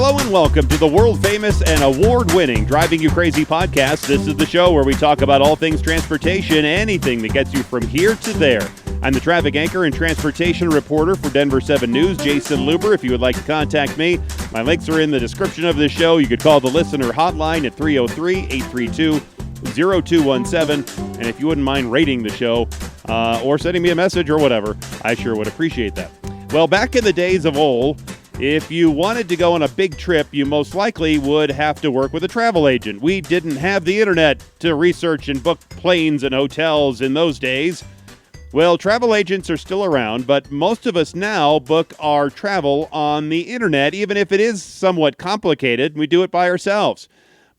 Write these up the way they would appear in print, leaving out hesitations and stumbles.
Hello and welcome to the world famous and award-winning Driving You Crazy podcast. This is the show where we talk about all things transportation, anything that gets you from here to there. I'm the traffic anchor and transportation reporter for Denver 7 News, Jason Luber. If you would like to contact me, my links are in the description of this show. You could call the listener hotline at 303-832-0217. And if you wouldn't mind rating the show or sending me a message or whatever, I sure would appreciate that. Well, back in the days of old, if you wanted to go on a big trip, you most likely would have to work with a travel agent. We didn't have the internet to research and book planes and hotels in those days. Well, travel agents are still around, but most of us now book our travel on the internet, even if it is somewhat complicated. We do it by ourselves.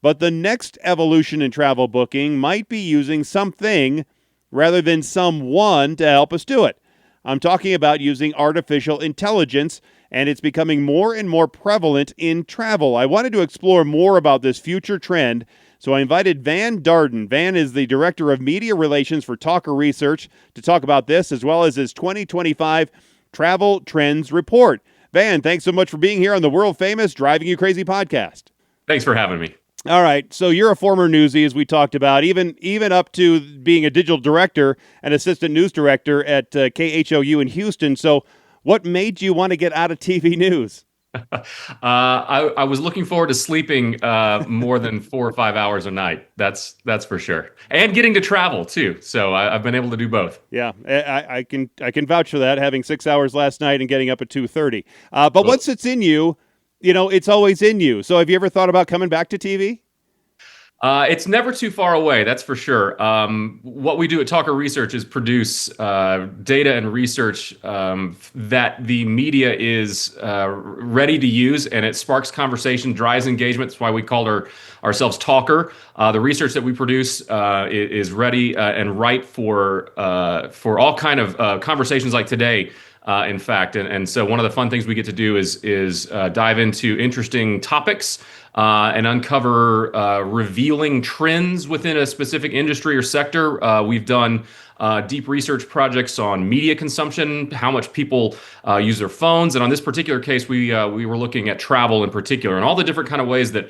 But the next evolution in travel booking might be using something rather than someone to help us do it. I'm talking about using artificial intelligence, and it's becoming more and more prevalent in travel. I wanted to explore more about this future trend, so I invited Van Darden. Van is the Director of Media Relations for Talker Research to talk about this, as well as his 2025 Travel Trends Report. Van, thanks so much for being here on the world-famous Driving You Crazy podcast. Thanks for having me. All right, so you're a former newsie, as we talked about, even up to being a digital director and assistant news director at KHOU in Houston. So what made you want to get out of TV news? I was looking forward to sleeping more than 4 or 5 hours a night. That's for sure, and getting to travel too. So I've been able to do both. Yeah, I can vouch for that. Having 6 hours last night and getting up at 2:30. But once it's in you, it's always in you. So have you ever thought about coming back to TV? It's never too far away, that's for sure. What we do at Talker Research is produce data and research that the media is ready to use, and it sparks conversation, drives engagement. That's why we call ourselves Talker. The research that we produce is ready and right for all kind of conversations like today. In fact, and so one of the fun things we get to do is dive into interesting topics and uncover revealing trends within a specific industry or sector. We've done deep research projects on media consumption, how much people use their phones, and on this particular case, we were looking at travel in particular, and all the different kind of ways that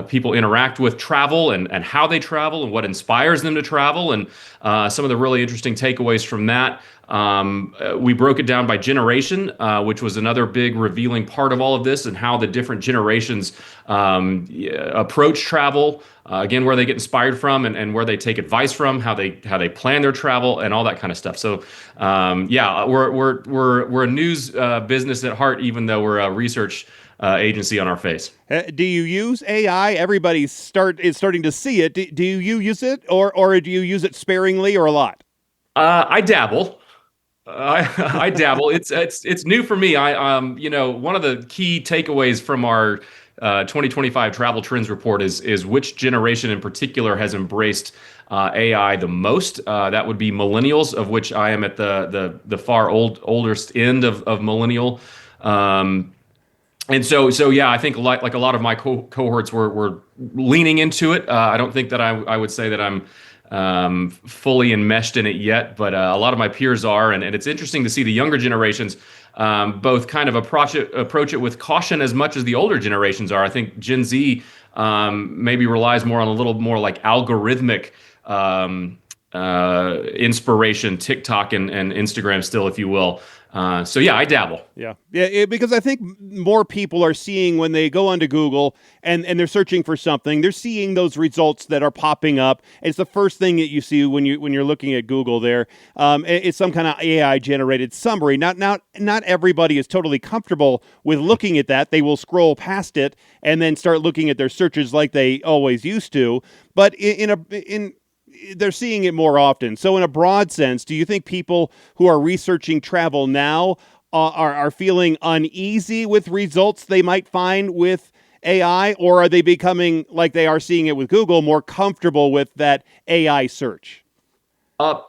people interact with travel and how they travel and what inspires them to travel, and some of the really interesting takeaways from that. We broke it down by generation, which was another big revealing part of all of this, and how the different generations approach travel, again, where they get inspired from and where they take advice from, how they plan their travel, and all that kind of stuff. So, we're a news business at heart, even though we're a research agency on our face. Do you use AI? Everybody is starting to see it. Do you use it, or do you use it sparingly or a lot? I dabble. I dabble. It's new for me. One of the key takeaways from our 2025 Travel Trends Report is which generation in particular has embraced AI the most. That would be millennials, of which I am at the far oldest end of millennial. And so yeah, I think like a lot of my cohorts were leaning into it. I don't think that I would say that I'm fully enmeshed in it yet, but a lot of my peers are, and it's interesting to see the younger generations both kind of approach it with caution as much as the older generations are. I think Gen Z maybe relies more on a little more like algorithmic inspiration, TikTok and Instagram still, if you will. So yeah, I dabble. Yeah, because I think more people are seeing when they go onto Google and they're searching for something, they're seeing those results that are popping up. It's the first thing that you see when you're looking at Google. There, it's some kind of AI generated summary. Not everybody is totally comfortable with looking at that. They will scroll past it and then start looking at their searches like they always used to. But they're seeing it more often. So in a broad sense, do you think people who are researching travel now are feeling uneasy with results they might find with AI, or are they becoming, like they are seeing it with Google, more comfortable with that AI search?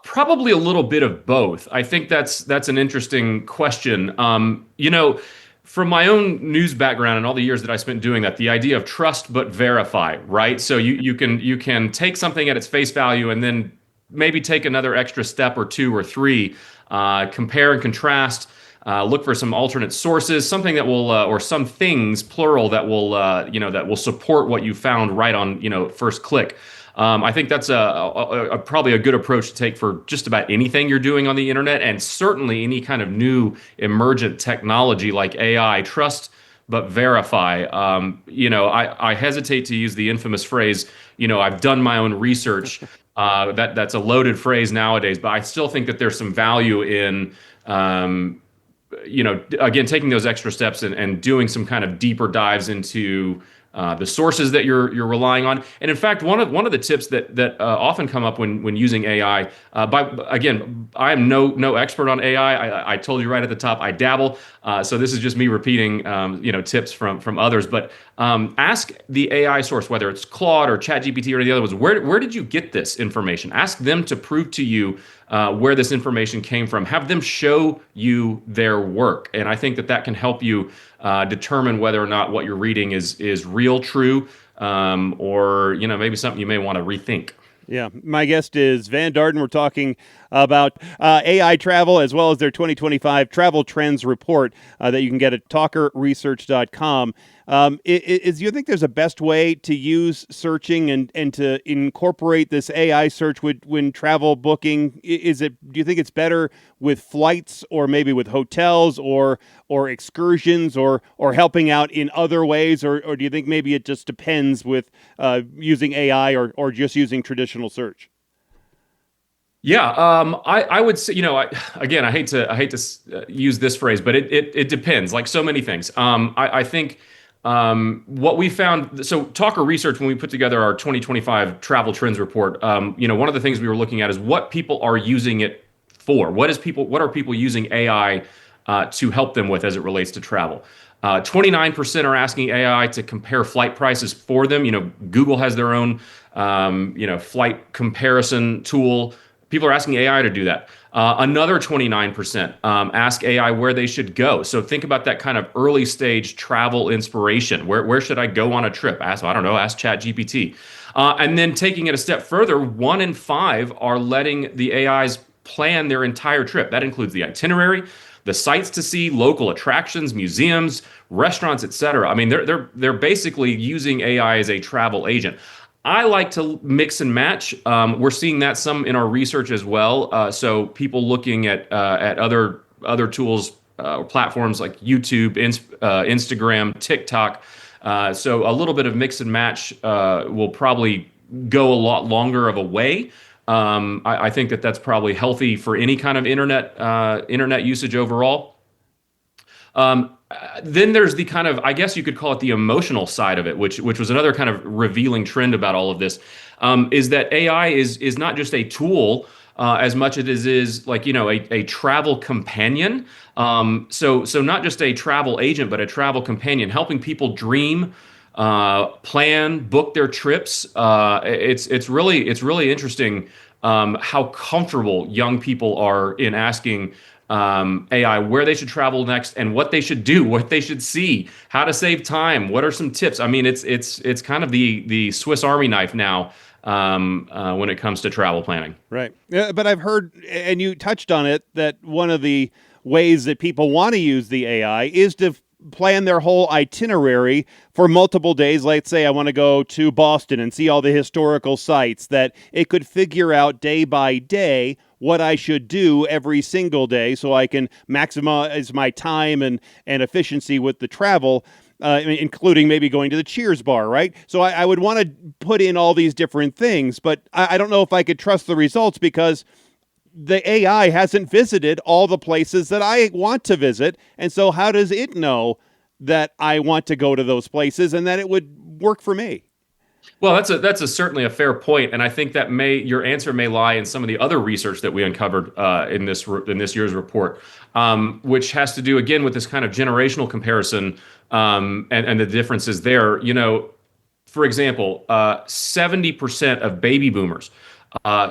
Probably a little bit of both. I think that's an interesting question. From my own news background and all the years that I spent doing that, the idea of trust but verify, right? So you can take something at its face value and then maybe take another extra step or two or three, compare and contrast, Look for some alternate sources, something that will, or some things, plural, that will, that will support what you found right on, first click. I think that's probably a good approach to take for just about anything you're doing on the internet, and certainly any kind of new emergent technology like AI. Trust but verify. I hesitate to use the infamous phrase, I've done my own research. That's a loaded phrase nowadays, but I still think that there's some value in, again, taking those extra steps and doing some kind of deeper dives into the sources that you're relying on. And in fact, one of the tips that often come up when using AI, again, I am no expert on AI. I told you right at the top, I dabble. So this is just me repeating tips from others. But ask the AI source, whether it's Claude or ChatGPT or any other ones, where did you get this information? Ask them to prove to you where this information came from. Have them show you their work, and I think that can help you determine whether or not what you're reading is real, true, or maybe something you may want to rethink. Yeah, my guest is Van Darden. We're talking about AI travel as well as their 2025 travel trends report that you can get at talkerresearch.com. Do you think there's a best way to use searching and to incorporate this AI search when travel booking? Do you think it's better with flights or maybe with hotels or excursions or helping out in other ways? Or do you think maybe it just depends with using AI or just using traditional search? Yeah, I would say, again, I hate to use this phrase, but it depends, like so many things. I think what we found, so Talker Research, when we put together our 2025 travel trends report, one of the things we were looking at is what people are using it for. What are people using AI to help them with as it relates to travel? 29% are asking AI to compare flight prices for them. Google has their own, flight comparison tool. People are asking AI to do that. Another 29% ask AI where they should go. So think about that kind of early stage travel inspiration. Where should I go on a trip? Ask ChatGPT. And then taking it a step further, 1 in 5 are letting the AIs plan their entire trip. That includes the itinerary, the sites to see, local attractions, museums, restaurants, etc. I mean, they're basically using AI as a travel agent. I like to mix and match. We're seeing that some in our research as well. So people looking at other tools, platforms like YouTube, Instagram, TikTok. So a little bit of mix and match will probably go a lot longer of a way. I think that's probably healthy for any kind of internet usage overall. Then there's the kind of, I guess you could call it the emotional side of it, which was another kind of revealing trend about all of this, is that AI is not just a tool as much as it is like, a travel companion. So not just a travel agent, but a travel companion, helping people dream, plan, book their trips. It's really interesting how comfortable young people are in asking AI where they should travel next and what they should do, what they should see, how to save time, what are some tips. I mean, it's kind of the Swiss Army knife now when it comes to travel planning. Right. But I've heard, and you touched on it, that one of the ways that people want to use the AI is to plan their whole itinerary for multiple days. Let's say I want to go to Boston and see all the historical sites, that it could figure out day by day what I should do every single day so I can maximize my time and efficiency with the travel, including maybe going to the Cheers bar, right? So I would want to put in all these different things, but I don't know if I could trust the results because the AI hasn't visited all the places that I want to visit. And so how does it know that I want to go to those places and that it would work for me? Well, that's certainly a fair point, and I think that your answer may lie in some of the other research that we uncovered in this year's report, which has to do again with this kind of generational comparison and the differences there. For example, 70% of baby boomers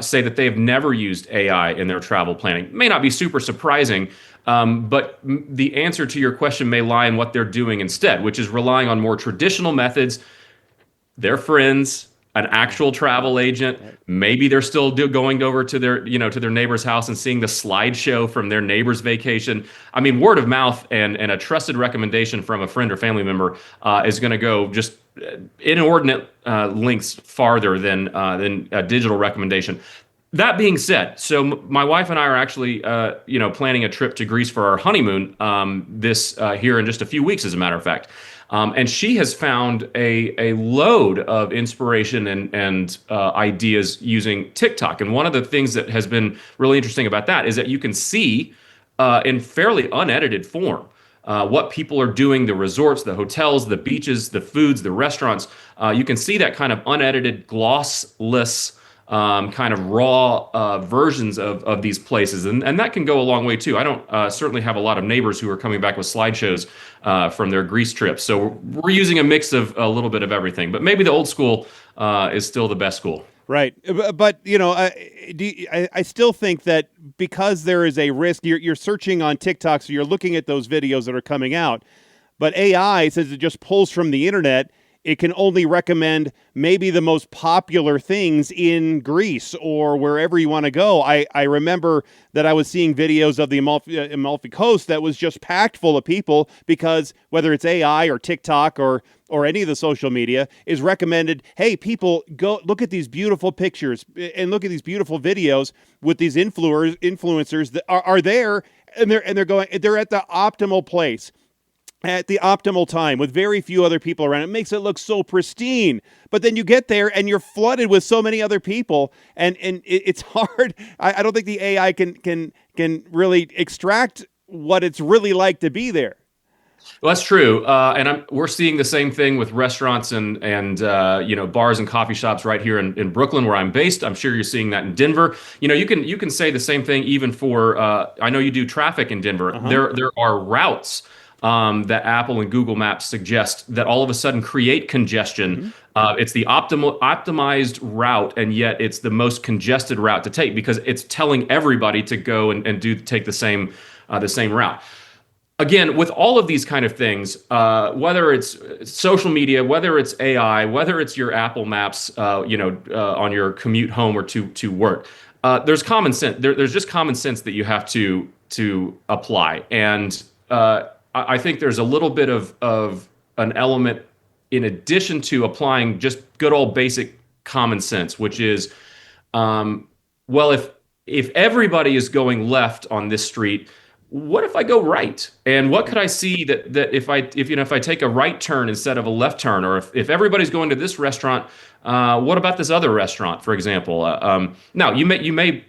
say that they've never used AI in their travel planning. May not be super surprising, but the answer to your question may lie in what they're doing instead, which is relying on more traditional methods, their friends, an actual travel agent. Right. Maybe they're still going over to their, to their neighbor's house and seeing the slideshow from their neighbor's vacation. I mean, word of mouth and a trusted recommendation from a friend or family member is going to go just inordinate lengths farther than a digital recommendation. That being said, so my wife and I are actually, planning a trip to Greece for our honeymoon this here in just a few weeks, as a matter of fact. And she has found a load of inspiration and ideas using TikTok. And one of the things that has been really interesting about that is that you can see in fairly unedited form what people are doing, the resorts, the hotels, the beaches, the foods, the restaurants. You can see that kind of unedited, glossless, kind of raw versions of these places. And that can go a long way too. I don't certainly have a lot of neighbors who are coming back with slideshows from their Greece trips. So we're using a mix of a little bit of everything, but maybe the old school is still the best school. Right. But, I still think that because there is a risk, you're searching on TikTok, so you're looking at those videos that are coming out. But AI, says it just pulls from the internet, it can only recommend maybe the most popular things in Greece or wherever you want to go. I remember that I was seeing videos of the Amalfi Coast that was just packed full of people because whether it's AI or TikTok or any of the social media is recommended, hey, people, go look at these beautiful pictures and look at these beautiful videos with these influencers that are there, and they're at the optimal place at the optimal time with very few other people around. It makes it look so pristine. But then you get there and you're flooded with so many other people, and it's hard. I don't think the AI can really extract what it's really like to be there. Well, that's true, and we're seeing the same thing with restaurants and bars and coffee shops right here in Brooklyn, where I'm based. I'm sure you're seeing that in Denver. You can say the same thing even for. I know you do traffic in Denver. Uh-huh. There are routes that Apple and Google Maps suggest that all of a sudden create congestion. Mm-hmm. It's the optimized route, and yet it's the most congested route to take because it's telling everybody to go and take the same route. Again, with all of these kind of things, whether it's social media, whether it's AI, whether it's your Apple Maps, on your commute home or to work, there's common sense. There's just common sense that you have to apply, and I think there's a little bit of an element in addition to applying just good old basic common sense, which is, if everybody is going left on this street, what if I go right? And what could I see that if I take a right turn instead of a left turn, or if everybody's going to this restaurant, what about this other restaurant, for example? Now you may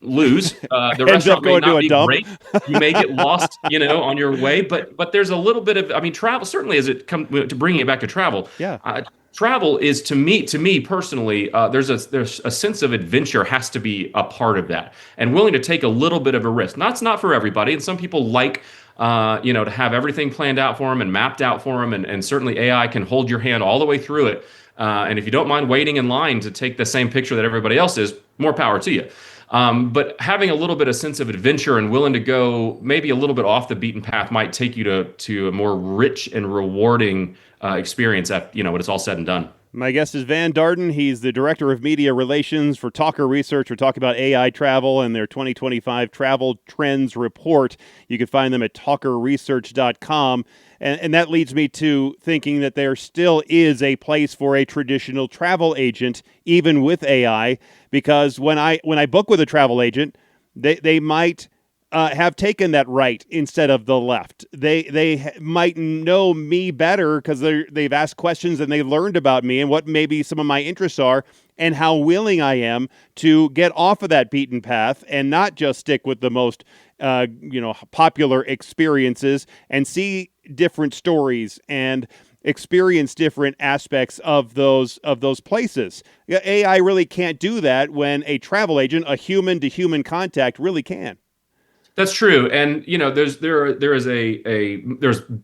lose. The restaurant may not be great. You may get lost, on your way. But there's a little bit of, travel certainly as it comes to bringing it back to travel. Yeah. Travel is to me personally, there's a sense of adventure has to be a part of that, and willing to take a little bit of a risk. That's not for everybody, and some people like to have everything planned out for them and mapped out for them, and certainly AI can hold your hand all the way through it. And if you don't mind waiting in line to take the same picture that everybody else is, more power to you. But having a little bit of sense of adventure and willing to go maybe a little bit off the beaten path might take you to a more rich and rewarding experience when it's all said and done. My guest is Van Darden. He's the Director of Media Relations for Talker Research. We're talking about AI travel and their 2025 Travel Trends Report. You can find them at talkerresearch.com. And that leads me to thinking that there still is a place for a traditional travel agent, even with AI, because when I book with a travel agent, they might have taken that right instead of the left. They might know me better because they've asked questions and they've learned about me and what maybe some of my interests are and how willing I am to get off of that beaten path and not just stick with the most popular experiences and see different stories and experience different aspects of those places. AI really can't do that when a travel agent, a human to human contact, really can. That's true, and there's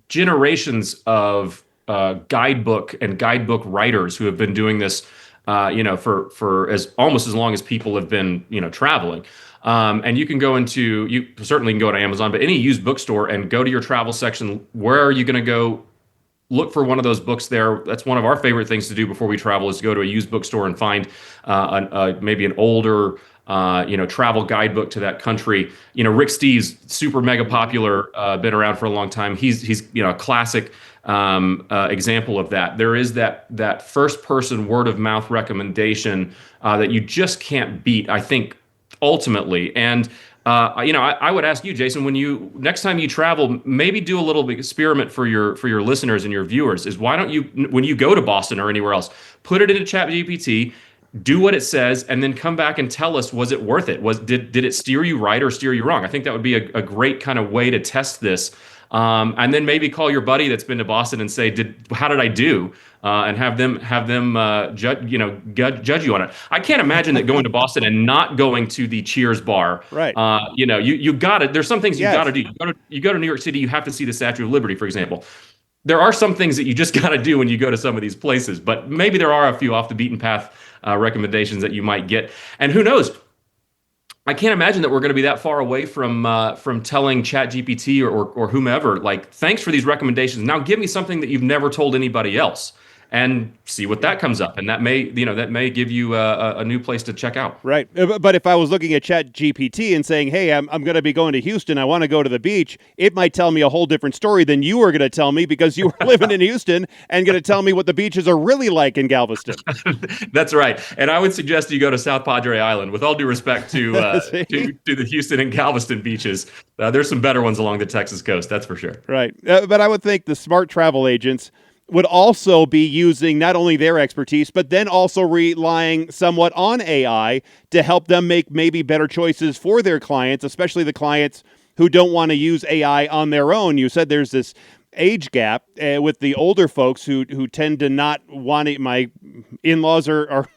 generations of guidebook writers who have been doing this, for almost as long as people have been traveling. And you certainly can go to Amazon, but any used bookstore and go to your travel section. Where are you going to go look for one of those books there. That's one of our favorite things to do before we travel is to go to a used bookstore and find maybe an older travel guidebook to that country. Rick Steves, super mega popular, been around for a long time. He's a classic example of that. There is that first person word of mouth recommendation that you just can't beat, I think, ultimately. And I would ask you, Jason, when you next time you travel, maybe do a little bit experiment for your listeners and your viewers. Is why don't you, when you go to Boston or anywhere else, put it into ChatGPT, do what it says, and then come back and tell us, was it worth it? Did it steer you right or steer you wrong? I think that would be a great kind of way to test this. And then maybe call your buddy that's been to Boston and say, how did I do? And have them judge you on it. I can't imagine that going to Boston and not going to the Cheers bar. Right. You got it. There's some things you got to do. You go to New York City, you have to see the Statue of Liberty, for example. There are some things that you just got to do when you go to some of these places, but maybe there are a few off the beaten path recommendations that you might get. And who knows? I can't imagine that we're going to be that far away from telling ChatGPT or whomever, like, thanks for these recommendations. Now give me something that you've never told anybody else, and see what that comes up. And that may give you a new place to check out. Right. But if I was looking at ChatGPT and saying, hey, I'm going to be going to Houston, I want to go to the beach, it might tell me a whole different story than you were going to tell me, because you were living in Houston and going to tell me what the beaches are really like in Galveston. That's right. And I would suggest you go to South Padre Island. With all due respect to the Houston and Galveston beaches, there's some better ones along the Texas coast, that's for sure. Right. But I would think the smart travel agents would also be using not only their expertise, but then also relying somewhat on AI to help them make maybe better choices for their clients, especially the clients who don't want to use AI on their own. You said there's this age gap with the older folks who tend to not want it. My in-laws are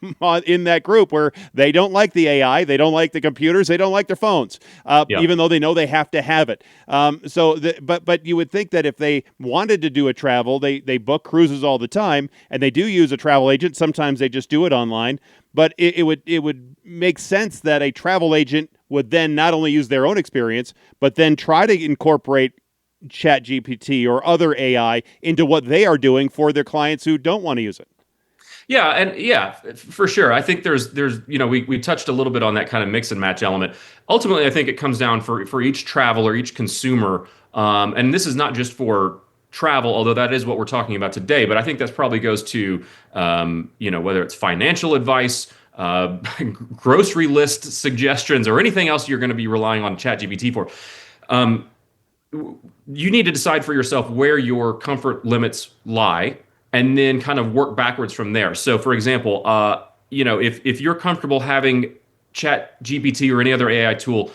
in that group where they don't like the AI, they don't like the computers, they don't like their phones, even though they know they have to have it. But you would think that if they wanted to do a travel, they book cruises all the time, and they do use a travel agent. Sometimes they just do it online. But it would make sense that a travel agent would then not only use their own experience, but then try to incorporate ChatGPT or other AI into what they are doing for their clients who don't want to use it. Yeah, for sure. I think there's we touched a little bit on that kind of mix and match element. Ultimately, I think it comes down for each traveler, each consumer, and this is not just for travel, although that is what we're talking about today. But I think that probably goes to whether it's financial advice, grocery list suggestions, or anything else you're going to be relying on ChatGPT for. You need to decide for yourself where your comfort limits lie, and then kind of work backwards from there. So, for example, if you're comfortable having ChatGPT or any other AI tool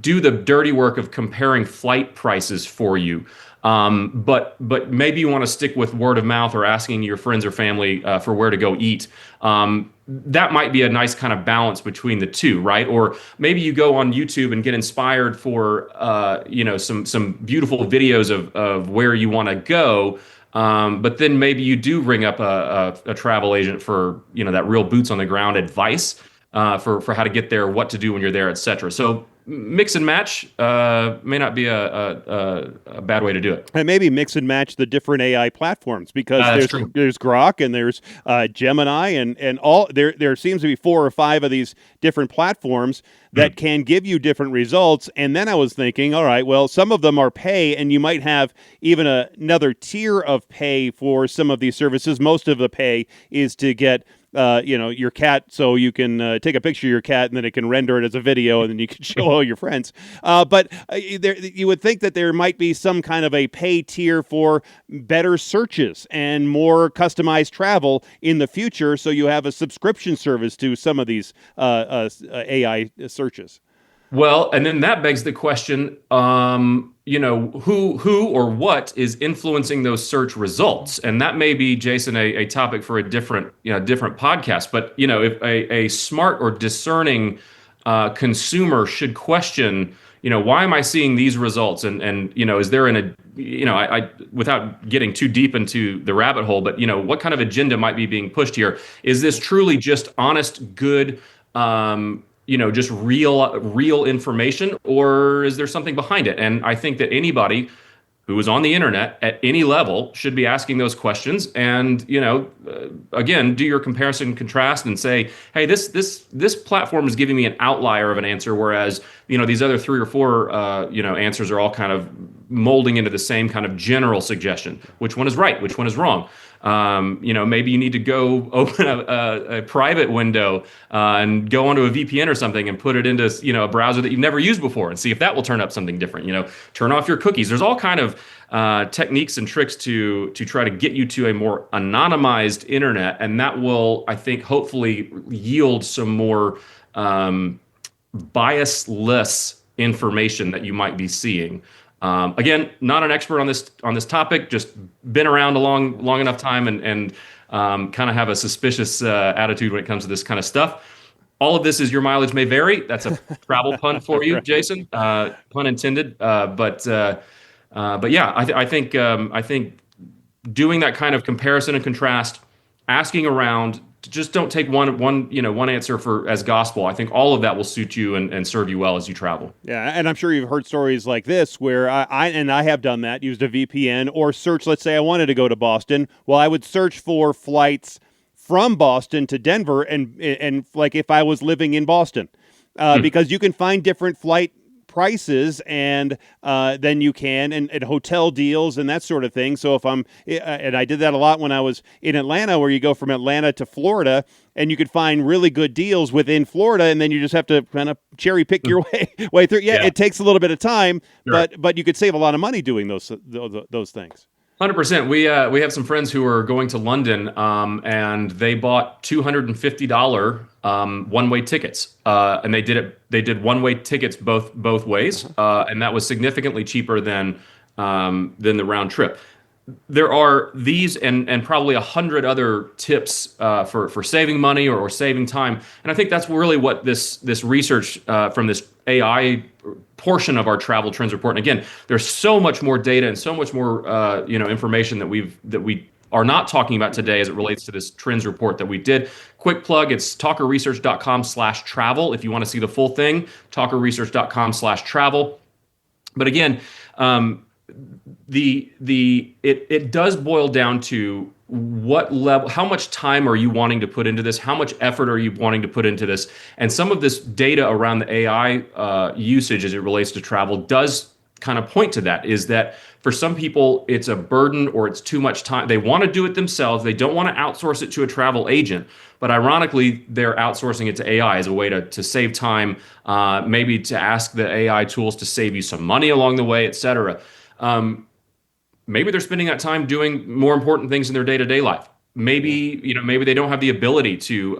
do the dirty work of comparing flight prices for you, but maybe you want to stick with word of mouth or asking your friends or family for where to go eat. That might be a nice kind of balance between the two, right? Or maybe you go on YouTube and get inspired for some beautiful videos of where you want to go. But then maybe you do ring up a travel agent for that real boots on the ground advice for how to get there, what to do when you're there, etc. So mix and match may not be a bad way to do it. And maybe mix and match the different AI platforms, because there's Grok and there's Gemini and all there seems to be 4 or 5 of these different platforms that can give you different results. And then I was thinking, all right, well, some of them are pay, and you might have even another tier of pay for some of these services. Most of the pay is to get your cat, so you can take a picture of your cat and then it can render it as a video and then you can show all your friends. But you would think that there might be some kind of a pay tier for better searches and more customized travel in the future, so you have a subscription service to some of these AI searches. Well, and then that begs the question, who or what is influencing those search results? And that may be, Jason, a topic for a different podcast. But, if a smart or discerning consumer should question, why am I seeing these results? And is there I without getting too deep into the rabbit hole, but, what kind of agenda might be being pushed here? Is this truly just honest, good, just real information, or is there something behind it? And I think that anybody who is on the internet at any level should be asking those questions. And again, do your comparison and contrast and say, hey, this platform is giving me an outlier of an answer, whereas these other three or four answers are all kind of molding into the same kind of general suggestion. Which one is right? Which one is wrong? Maybe you need to go open a private window and go onto a VPN or something and put it into a browser that you've never used before and see if that will turn up something different. Turn off your cookies. There's all kind of techniques and tricks to try to get you to a more anonymized internet, and that will, I think, hopefully yield some more biasless information that you might be seeing. Again, not an expert on this topic, just been around a long enough time and kind of have a suspicious attitude when it comes to this kind of stuff. All of this is your mileage may vary. That's a travel pun for you, Jason. Pun intended. But yeah, I think doing that kind of comparison and contrast, asking around. Just don't take one answer as gospel. I think all of that will suit you and serve you well as you travel. Yeah, and I'm sure you've heard stories like this where I have done that, used a VPN or search. Let's say I wanted to go to Boston. Well, I would search for flights from Boston to Denver, and like if I was living in Boston, because you can find different flight prices and then you can and hotel deals and that sort of thing. So if and I did that a lot when I was in Atlanta, where you go from Atlanta to Florida and you could find really good deals within Florida, and then you just have to kind of cherry pick your way through. Yeah, it takes a little bit of time, sure. but you could save a lot of money doing those things. 100%. We have some friends who are going to London, and they bought $250 one-way tickets, and they did one-way tickets both ways, and that was significantly cheaper than the round trip. There are these and probably 100 other tips for saving money or saving time, and I think that's really what this research from this AI portion of our travel trends report. And again, there's so much more data and so much more information that we are not talking about today as it relates to this trends report that we did. Quick plug, it's talkerresearch.com/travel. If you want to see the full thing, talkerresearch.com/travel. But again, it does boil down to what level, how much time are you wanting to put into this? How much effort are you wanting to put into this? And some of this data around the AI usage as it relates to travel does kind of point to that, is that for some people, it's a burden or it's too much time. They want to do it themselves. They don't want to outsource it to a travel agent. But ironically, they're outsourcing it to AI as a way to save time, maybe to ask the AI tools to save you some money along the way, et cetera. Maybe they're spending that time doing more important things in their day-to-day life. Maybe maybe they don't have the ability to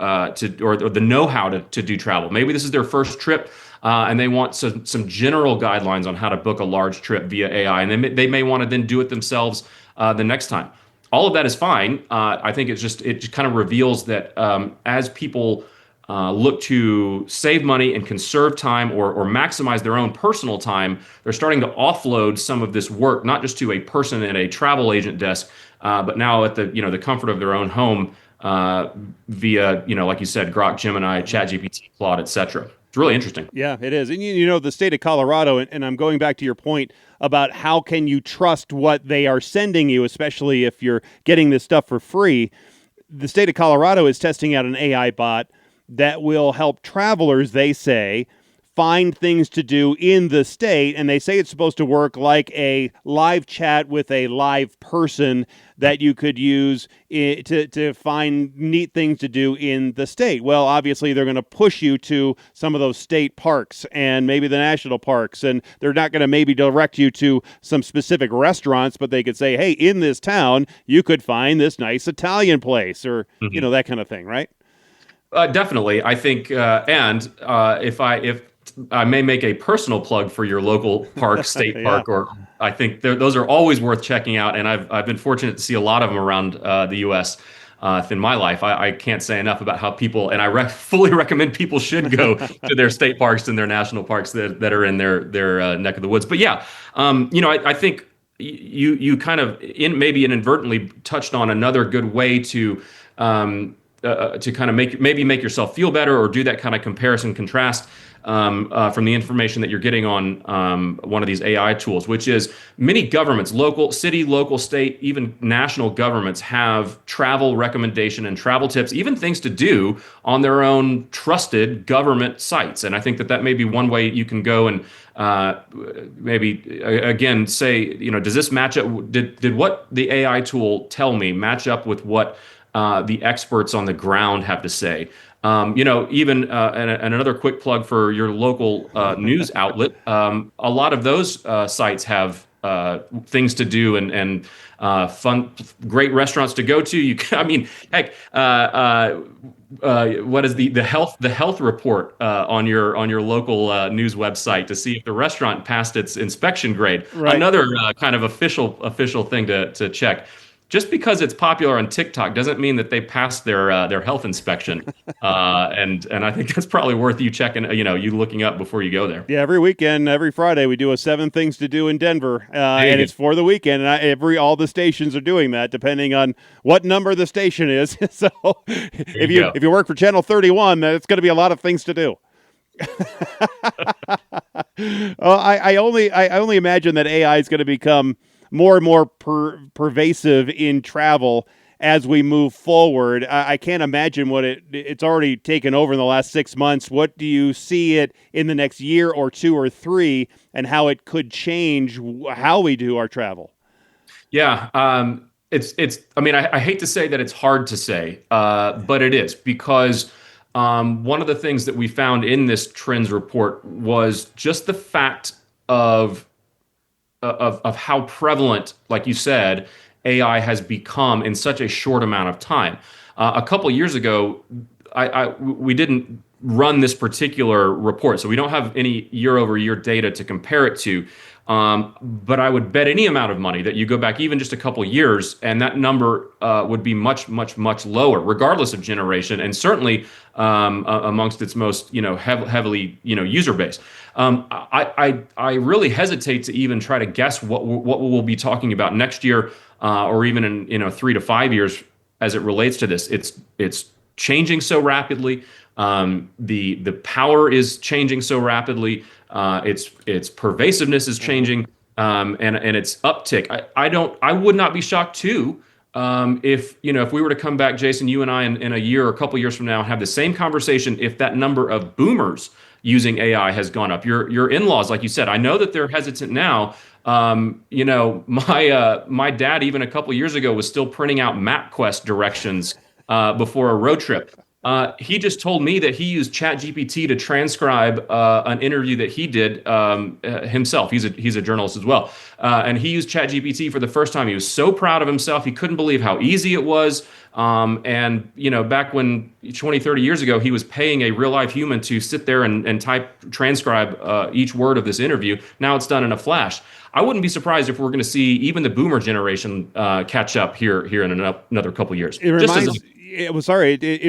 or the know-how to do travel. Maybe this is their first trip, and they want some general guidelines on how to book a large trip via AI, and they may want to then do it themselves the next time. All of that is fine. I think it just kind of reveals that as people look to save money and conserve time or maximize their own personal time, they're starting to offload some of this work, not just to a person at a travel agent desk, but now at the comfort of their own home via, like you said, Grok, Gemini, ChatGPT, Claude, etc. It's really interesting. Yeah, it is. And the state of Colorado, and I'm going back to your point about how can you trust what they are sending you, especially if you're getting this stuff for free. The state of Colorado is testing out an AI bot that will help travelers, they say, find things to do in the state. And they say it's supposed to work like a live chat with a live person that you could use to find neat things to do in the state. Well, obviously, they're going to push you to some of those state parks and maybe the national parks. And they're not going to maybe direct you to some specific restaurants, but they could say, hey, in this town, you could find this nice Italian place or, that kind of thing, right? Definitely. I think, if I may make a personal plug for your local park, state park, or I think those are always worth checking out. And I've been fortunate to see a lot of them around the U.S. In my life. I can't say enough about how people, and I fully recommend people should go to their state parks and their national parks that are in their neck of the woods. But yeah, I think you kind of maybe inadvertently touched on another good way to to kind of make yourself feel better or do that kind of comparison contrast from the information that you're getting on one of these AI tools, which is many governments, local, city, local, state, even national governments have travel recommendation and travel tips, even things to do on their own trusted government sites. And I think that may be one way you can go and maybe again say, does this match up? Did what the AI tool tell me match up with what the experts on the ground have to say? Even and another quick plug for your local news outlet. A lot of those sites have things to do and fun, great restaurants to go to. Heck, what is the health report on your local news website to see if the restaurant passed its inspection grade? Right. Another kind of official thing to check. Just because it's popular on TikTok doesn't mean that they passed their health inspection, and I think that's probably worth you checking, you looking up before you go there. Yeah, every weekend, every Friday, we do a 7 things to do in Denver, and it's for the weekend. And all the stations are doing that, depending on what number the station is. So, if you work for Channel 31, then it's going to be a lot of things to do. I only imagine that AI is going to become more and more pervasive in travel as we move forward. I can't imagine what it's already taken over in the last 6 months. What do you see it in the next year or 2 or 3, and how it could change how we do our travel? Yeah. I hate to say that it's hard to say, but it is, because one of the things that we found in this trends report was just the fact of how prevalent, like you said, AI has become in such a short amount of time. A couple years ago, we didn't run this particular report, so we don't have any year-over-year data to compare it to. But I would bet any amount of money that you go back even just a couple years, and that number would be much, much, much lower, regardless of generation, and certainly amongst its most heavily user base. I really hesitate to even try to guess what we'll be talking about next year, or even in 3 to 5 years as it relates to this. It's changing so rapidly. The power is changing so rapidly. Its pervasiveness is changing, and its uptick. I would not be shocked too if we were to come back, Jason, you and I, in a year or a couple years from now, and have the same conversation, if that number of boomers using AI has gone up. Your in-laws, like you said, I know that they're hesitant now. My dad, even a couple years ago, was still printing out MapQuest directions before a road trip. He just told me that he used ChatGPT to transcribe an interview that he did himself. He's a journalist as well, and he used ChatGPT for the first time. He was so proud of himself. He couldn't believe how easy it was. And back when 20, 30 years ago, he was paying a real life human to sit there and transcribe each word of this interview. Now it's done in a flash. I wouldn't be surprised if we're going to see even the boomer generation catch up here in another couple years. It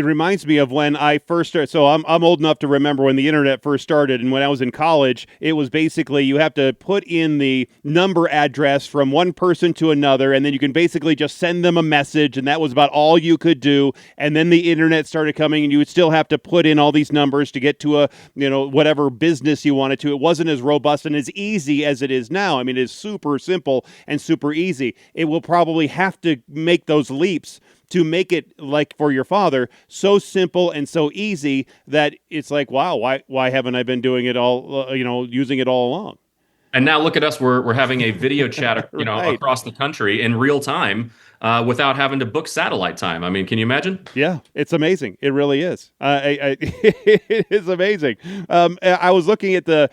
reminds me of when I first started. So I'm old enough to remember when the internet first started, and when I was in college, it was basically you have to put in the number address from one person to another, and then you can basically just send them a message, and that was about all you could do. And then the internet started coming, and you would still have to put in all these numbers to get to a whatever business you wanted to. It wasn't as robust and as easy as it is now. I mean, it is super simple and super easy. It will probably have to make those leaps to make it, like for your father, so simple and so easy that it's like, wow, why haven't I been doing it all, using it all along? And now look at us, we're having a video chat, Right. across the country in real time without having to book satellite time. I mean, can you imagine? Yeah, it's amazing. It really is. It is amazing. I was looking at the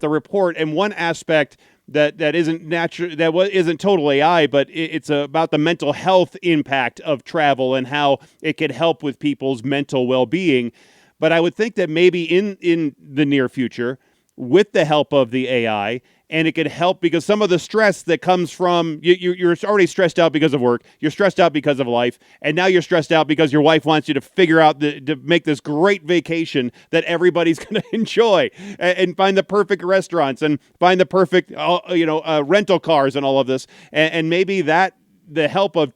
report, and one aspect that isn't natural, isn't total AI, but it's about the mental health impact of travel and how it could help with people's mental well-being. But I would think that maybe in the near future, with the help of the AI, and it could help because some of the stress that comes from you're already stressed out because of work, you're stressed out because of life, and now you're stressed out because your wife wants you to figure out to make this great vacation that everybody's going to enjoy, and find the perfect restaurants and find the perfect rental cars and all of this, and maybe that the help of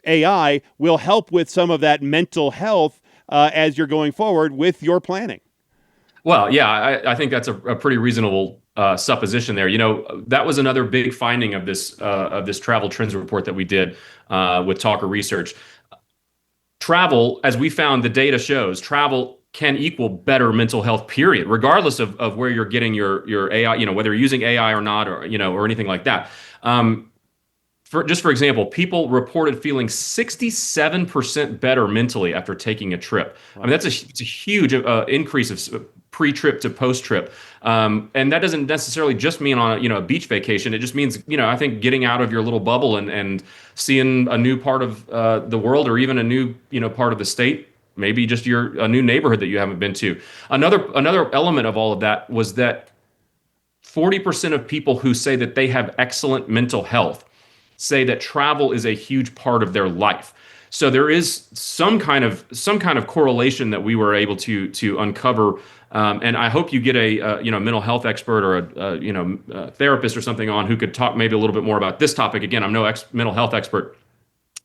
AI will help with some of that mental health as you're going forward with your planning. Well, yeah, I think that's a pretty reasonable supposition there. You know, that was another big finding of this travel trends report that we did with Talker Research. Travel, as we found, the data shows travel can equal better mental health, period, regardless of where you're getting your AI, you know, whether you're using AI or not, or, you know, or anything like that. For example, people reported feeling 67% better mentally after taking a trip. Wow. I mean, it's a huge increase of pre-trip to post-trip. And that doesn't necessarily just mean on a beach vacation. It just means, I think getting out of your little bubble and seeing a new part of the world, or even a new, part of the state, maybe just a new neighborhood that you haven't been to. Another element of all of that was that 40% of people who say that they have excellent mental health say that travel is a huge part of their life. So there is some kind of correlation that we were able to uncover, and I hope you get a mental health expert or a therapist or something on who could talk maybe a little bit more about this topic. Again, I'm no mental health expert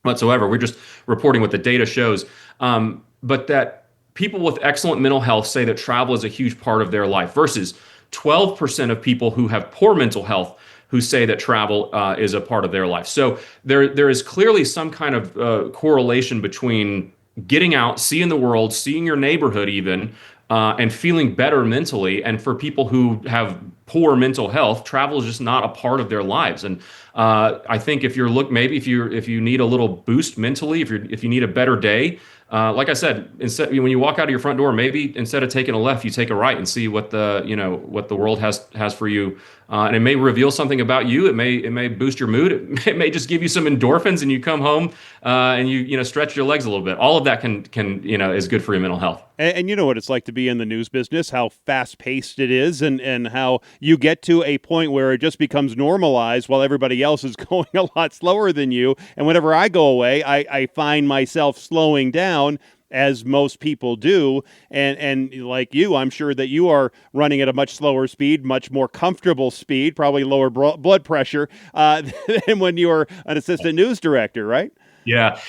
whatsoever. We're just reporting what the data shows, but that people with excellent mental health say that travel is a huge part of their life versus 12% of people who have poor mental health who say that travel is a part of their life. So there is clearly some kind of correlation between getting out, seeing the world, seeing your neighborhood even, and feeling better mentally. And for people who have poor mental health, travel is just not a part of their lives. And I think if you need a little boost mentally, if you need a better day, like I said, when you walk out of your front door, maybe instead of taking a left, you take a right and see what the world has for you. And it may reveal something about you. It may boost your mood. It may just give you some endorphins, and you come home and you stretch your legs a little bit. All of that can is good for your mental health. And you know what it's like to be in the news business, how fast-paced it is, and how you get to a point where it just becomes normalized while everybody else is going a lot slower than you. And whenever I go away, I find myself slowing down, as most people do. And like you, I'm sure that you are running at a much slower speed, much more comfortable speed, probably lower blood pressure than when you were an assistant news director, right? Yeah.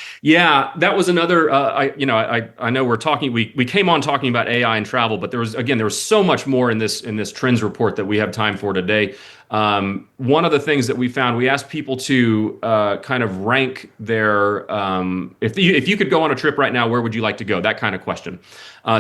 That was another. I know we came on talking about AI and travel, but there was so much more in this trends report that we have time for today. One of the things that we found, we asked people to kind of rank their if you could go on a trip right now, where would you like to go? That kind of question.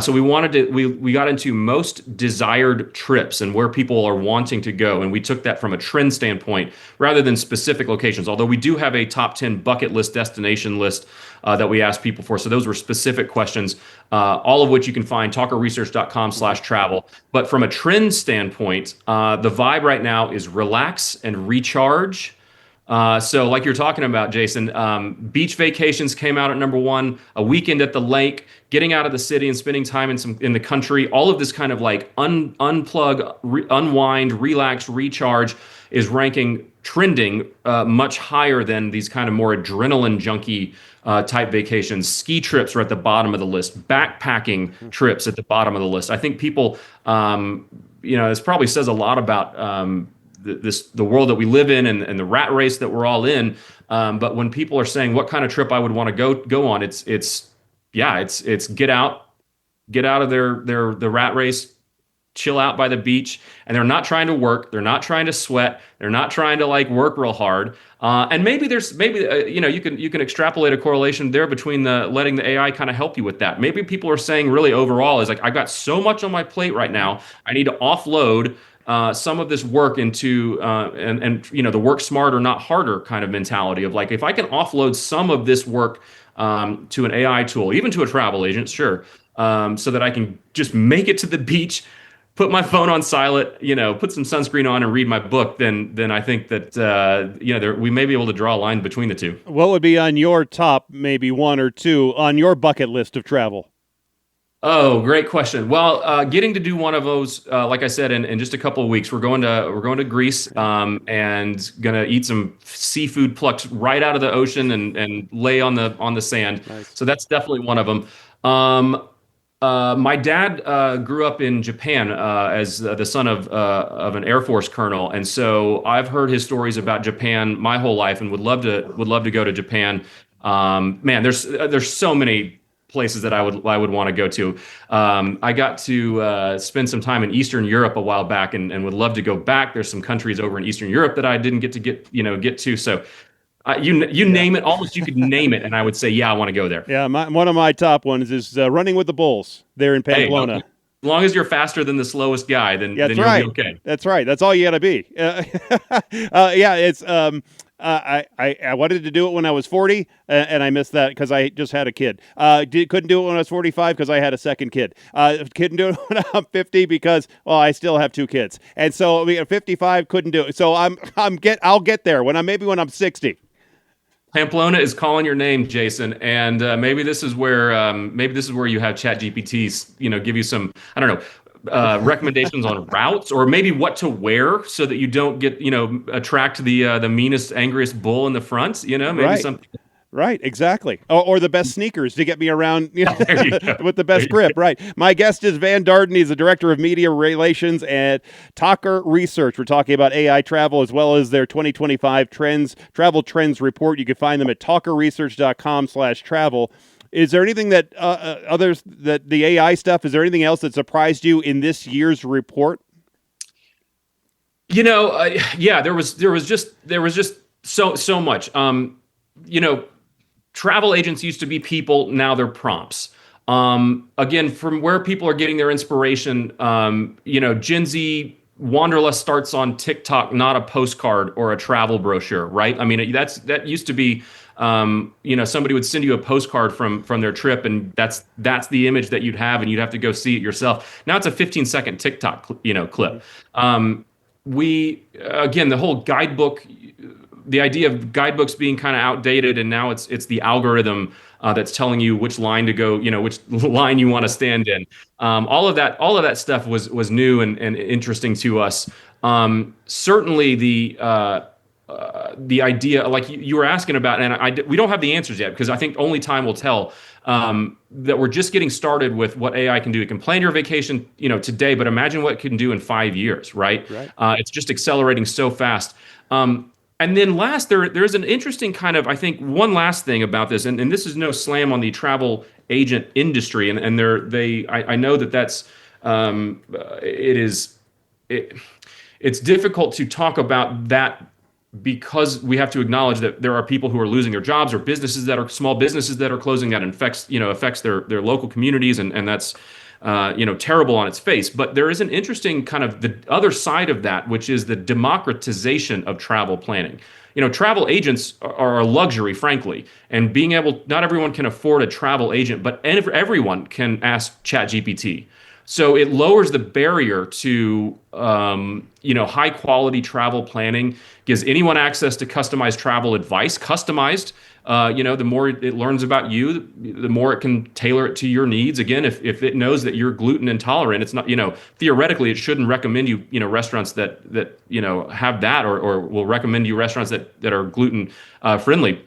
So we got into most desired trips and where people are wanting to go, and we took that from a trend standpoint rather than specific locations. Although we do have a top 10 bucket list destination list that we asked people for. So those were specific questions, all of which you can find talkerresearch.com/travel. But from a trend standpoint, the vibe right now is relax and recharge. So like you're talking about, Jason, beach vacations came out at number one, a weekend at the lake, getting out of the city and spending time in the country. All of this kind of like unplug, unwind, relax, recharge is trending much higher than these kind of more adrenaline junkie type vacations. Ski trips are at the bottom of the list. Backpacking trips at the bottom of the list. I think people, this probably says a lot about the world that we live in and the rat race that we're all in. But when people are saying what kind of trip I would want to go on, it's get out of the rat race, chill out by the beach, and they're not trying to work, they're not trying to sweat, they're not trying to like work real hard. And maybe you can extrapolate a correlation there between letting the AI kind of help you with that. Maybe people are saying really overall is like, I've got so much on my plate right now, I need to offload some of this work into and the work smarter, not harder kind of mentality of like, if I can offload some of this work to an AI tool, even to a travel agent, sure, so that I can just make it to the beach, put my phone on silent, put some sunscreen on and read my book, then I think that we may be able to draw a line between the two. What would be on your top, maybe one or two, on your bucket list of travel? Oh, great question. Well, getting to do one of those, like I said, in just a couple of weeks, we're going to Greece, and gonna eat some seafood plucked right out of the ocean and lay on the sand. Nice. So that's definitely one of them. My dad grew up in Japan as the son of an Air Force colonel, and so I've heard his stories about Japan my whole life, and would love to go to Japan. Man, there's so many places that I would want to go to. I got to spend some time in Eastern Europe a while back, and would love to go back. There's some countries over in Eastern Europe that I didn't get to. So you Yeah. name it, almost you could name it, and I would say, yeah, I want to go there. Yeah, one of my top ones is running with the bulls there in Hey, Pamplona. as long as you're faster than the slowest guy, then Yeah, that's then you'll be right. okay. That's right. That's all you got to be. Yeah, it's I wanted to do it when I was 40, and I missed that because I just had a kid. Couldn't do it when I was 45 because I had a second kid. Couldn't do it when I'm 50 because I still have two kids, and so at 55 couldn't do it. So I'll get there when I'm 60. Pamplona is calling your name, Jason, and maybe this is where you have ChatGPT, give you some, I don't know, recommendations on routes, or maybe what to wear so that you don't attract the meanest, angriest bull in the front. Maybe Right. something. Right, exactly. Or the best sneakers to get me around, There you go. with the best grip. Right. My guest is Van Darden. He's the director of media relations at Talker Research. We're talking about AI travel as well as their 2025 travel trends report. You can find them at talkerresearch.com/travel. Is there anything that others that the AI stuff? Is there anything else that surprised you in this year's report? Yeah, there was just so much. Travel agents used to be people, now they're prompts. Again, from where people are getting their inspiration, Gen Z Wanderlust starts on TikTok, not a postcard or a travel brochure, right? I mean, that used to be, somebody would send you a postcard from their trip, and that's the image that you'd have, and you'd have to go see it yourself. Now it's a 15-second TikTok, clip. The whole guidebook, the idea of guidebooks being kind of outdated, and now it's the algorithm that's telling you which line to go, which line you want to stand in. All of that stuff was new and interesting to us. Certainly the idea, like you were asking about, and we don't have the answers yet because I think only time will tell. That we're just getting started with what AI can do. It can plan your vacation, today, but imagine what it can do in 5 years, right? Right. It's just accelerating so fast. And then last, there's an interesting kind of, I think, one last thing about this, and this is no slam on the travel agent industry, and I know that's it's difficult to talk about that because we have to acknowledge that there are people who are losing their jobs, or small businesses that are closing, that affects their local communities, and that's terrible on its face. But there is an interesting kind of the other side of that, which is the democratization of travel planning. Travel agents are a luxury, frankly, and not everyone can afford a travel agent, but everyone can ask ChatGPT. So it lowers the barrier to, high quality travel planning, gives anyone access to customized travel advice, customized. The more it learns about you, the more it can tailor it to your needs. Again, if it knows that you're gluten intolerant, it's not, theoretically, it shouldn't recommend you, restaurants that have that, or will recommend you restaurants that are gluten friendly.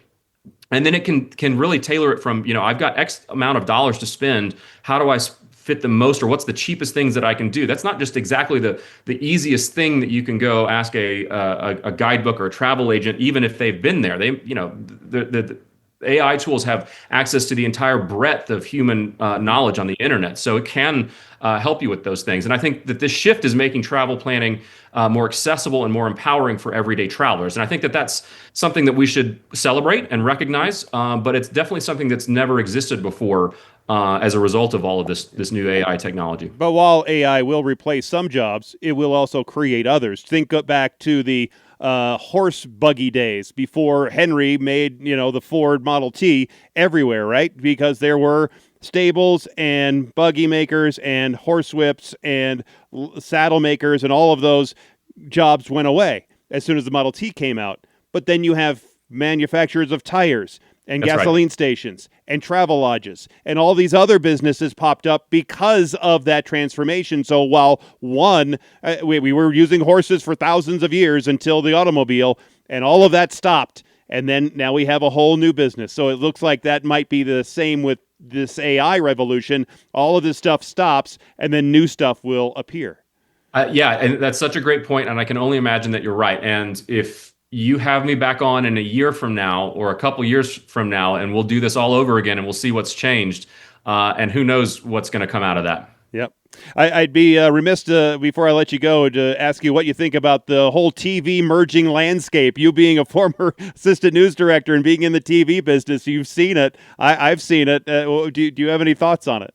And then it can really tailor it from, I've got X amount of dollars to spend. How do I fit the most, or what's the cheapest things that I can do? That's not just exactly the easiest thing that you can go ask a guidebook or a travel agent, even if they've been there. The AI tools have access to the entire breadth of human knowledge on the internet, so it can help you with those things. And I think that this shift is making travel planning more accessible and more empowering for everyday travelers. And I think that that's something that we should celebrate and recognize, but it's definitely something that's never existed before as a result of all of this new AI technology. But while AI will replace some jobs, it will also create others. Think back to the horse buggy days before Henry made, the Ford Model T everywhere, right? Because there were stables and buggy makers and horse whips and saddle makers, and all of those jobs went away as soon as the Model T came out. But then you have manufacturers of tires and That's gasoline right. stations and travel lodges and all these other businesses popped up because of that transformation. So while we were using horses for thousands of years until the automobile, and all of that stopped, and then now we have a whole new business. So it looks like that might be the same with this AI revolution. All of this stuff stops, and then new stuff will appear. Yeah, and that's such a great point, and I can only imagine that you're right. And if you have me back on in a year from now or a couple years from now, and we'll do this all over again, and we'll see what's changed. And who knows what's going to come out of that. Yep. I'd be remiss before I let you go to ask you what you think about the whole TV merging landscape. You being a former assistant news director and being in the TV business, you've seen it. I've seen it. Do you have any thoughts on it?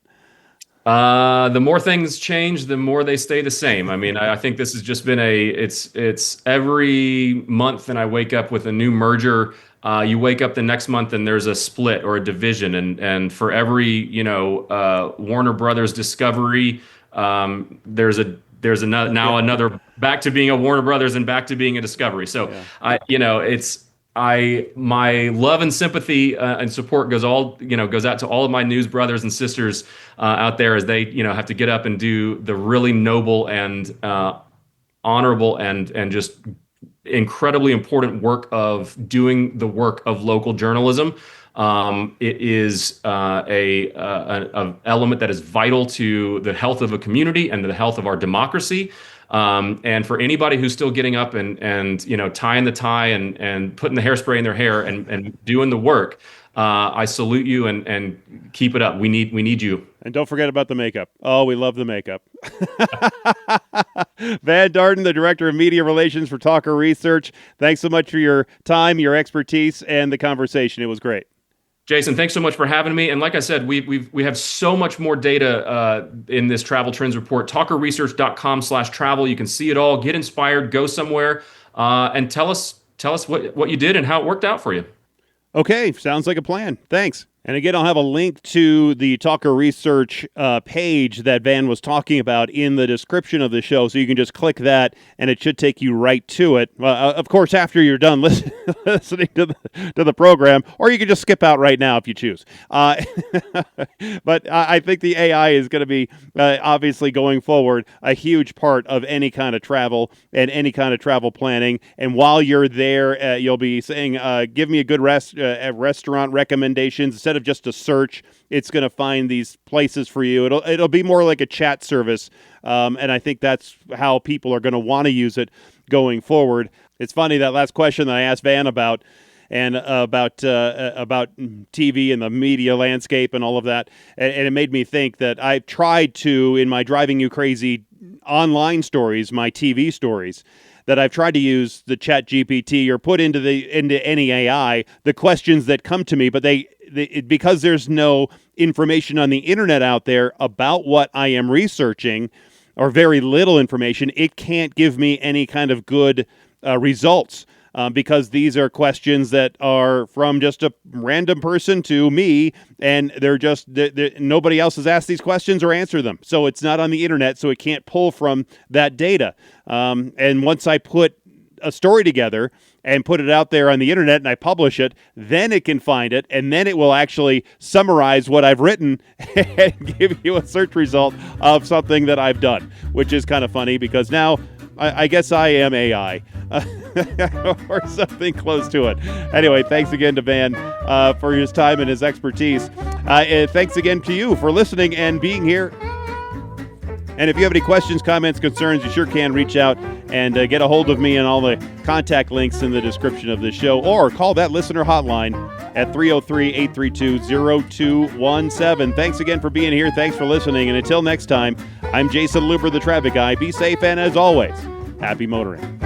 The more things change, the more they stay the same. I mean, I think this has just been it's every month, and I wake up with a new merger. You wake up the next month and there's a split or a division, and for every Warner Brothers Discovery, there's another back to being a Warner Brothers and back to being a Discovery. So my love and sympathy and support goes out to all of my news brothers and sisters out there as they have to get up and do the really noble and honorable and just incredibly important work of doing the work of local journalism. It is an element that is vital to the health of a community and to the health of our democracy. And for anybody who's still getting up and tying the tie and putting the hairspray in their hair and doing the work, I salute you and keep it up. We need you. And don't forget about the makeup. Oh, we love the makeup. Van Darden, the Director of Media Relations for Talker Research. Thanks so much for your time, your expertise, and the conversation. It was great. Jason, thanks so much for having me. And like I said, we have so much more data in this travel trends report. Talkerresearch.com/travel. You can see it all. Get inspired. Go somewhere and tell us what you did and how it worked out for you. Okay, sounds like a plan. Thanks. And again, I'll have a link to the Talker Research page that Van was talking about in the description of the show, so you can just click that, and it should take you right to it. Of course, after you're done listening to the program, or you can just skip out right now if you choose. But I think the AI is going to be, obviously going forward, a huge part of any kind of travel and any kind of travel planning. And while you're there, you'll be saying, give me a good restaurant recommendations. Instead of just a search, it's going to find these places for you. It'll be more like a chat service, and I think that's how people are going to want to use it going forward. It's funny, that last question that I asked Van about TV and the media landscape and all of that, and it made me think that I've tried to, in my Driving You Crazy online stories, my TV stories, that I've tried to use the Chat GPT or put into any AI the questions that come to me, but because there's no information on the internet out there about what I am researching, or very little information, it can't give me any kind of good results, because these are questions that are from just a random person to me, and nobody else has asked these questions or answered them. So it's not on the internet, so it can't pull from that data. And once I put a story together and put it out there on the internet and I publish it, then it can find it, and then it will actually summarize what I've written and give you a search result of something that I've done, which is kind of funny because now I guess I am AI or something close to it. Anyway, thanks again to Van for his time and his expertise. And thanks again to you for listening and being here. And if you have any questions, comments, concerns, you sure can reach out and get a hold of me and all the contact links in the description of this show, or call that listener hotline at 303-832-0217. Thanks again for being here. Thanks for listening. And until next time, I'm Jason Luber, the traffic guy. Be safe, and as always, happy motoring.